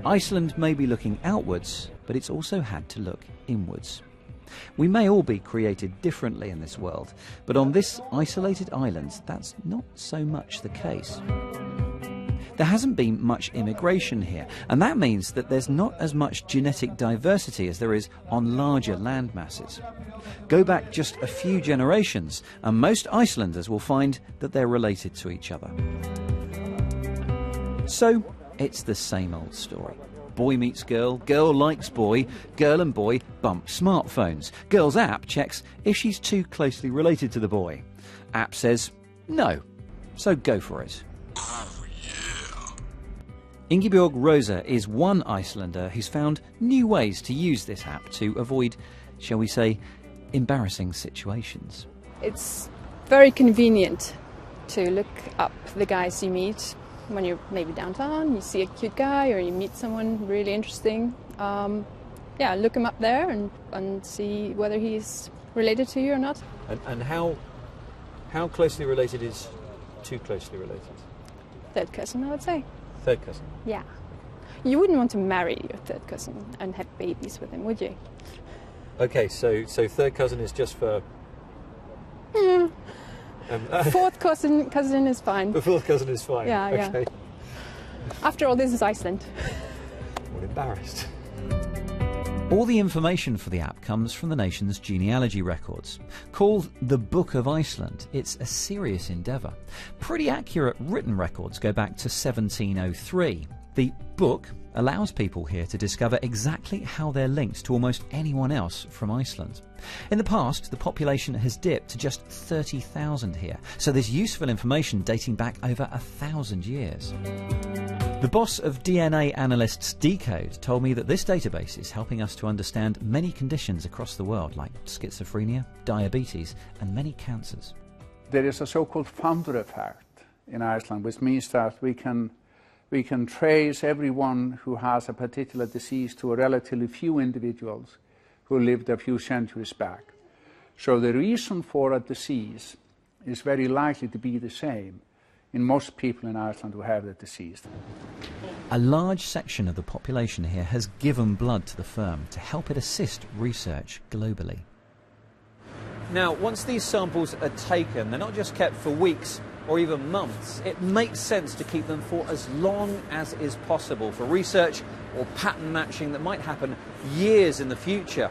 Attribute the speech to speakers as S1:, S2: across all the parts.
S1: Iceland may be looking outwards, but it's also had to look inwards. We may all be created differently in this world, but on this isolated island, that's not so much the case. There hasn't been much immigration here, and that means that there's not as much genetic diversity as there is on larger land masses. Go back just a few generations, and most Icelanders will find that they're related to each other. So, it's the same old story. Boy meets girl, girl likes boy, girl and boy bump smartphones. Girl's app checks if she's too closely related to the boy. App says no, so go for it. Ingibjorg Rosa is one Icelander who's found new ways to use this app to avoid, shall we say, embarrassing situations.
S2: It's very convenient to look up the guys you meet when you're maybe downtown, you see a cute guy or you meet someone really interesting. Yeah, look him up there and see whether he's related to you or not.
S3: And how closely related is too closely related?
S2: Third cousin, I would say.
S3: Third cousin?
S2: Yeah. You wouldn't want to marry your third cousin and have babies with him, would you?
S3: Okay, so third cousin is just for...
S2: Yeah. Fourth cousin is fine.
S3: The fourth cousin is fine?
S2: Yeah,
S3: okay.
S2: Yeah. After all, this is Iceland.
S3: I'm embarrassed.
S1: All the information for the app comes from the nation's genealogy records. Called the Book of Iceland, it's a serious endeavour. Pretty accurate written records go back to 1703. The book allows people here to discover exactly how they're linked to almost anyone else from Iceland. In the past, the population has dipped to just 30,000 here, so there's useful information dating back over 1,000 years. The boss of DNA analysts Decode told me that this database is helping us to understand many conditions across the world, like schizophrenia, diabetes, and many cancers.
S4: There is a so-called founder effect in Iceland, which means that we can trace everyone who has a particular disease to a relatively few individuals who lived a few centuries back. So the reason for a disease is very likely to be the same in most people in Iceland who have the disease.
S1: A large section of the population here has given blood to the firm to help it assist research globally.
S3: Now, once these samples are taken, they're not just kept for weeks or even months. It makes sense to keep them for as long as is possible for research or pattern matching that might happen years in the future.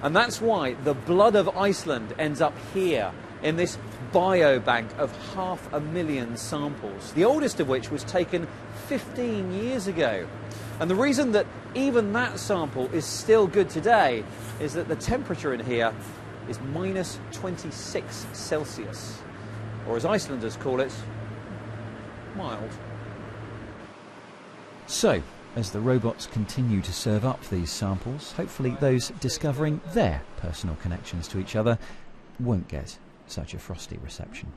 S3: And that's why the blood of Iceland ends up here in this biobank of 500,000 samples, the oldest of which was taken 15 years ago. And the reason that even that sample is still good today is that the temperature in here is minus 26 Celsius. Or as Icelanders call it, mild.
S1: So, as the robots continue to serve up these samples, hopefully those discovering their personal connections to each other won't get such a frosty reception.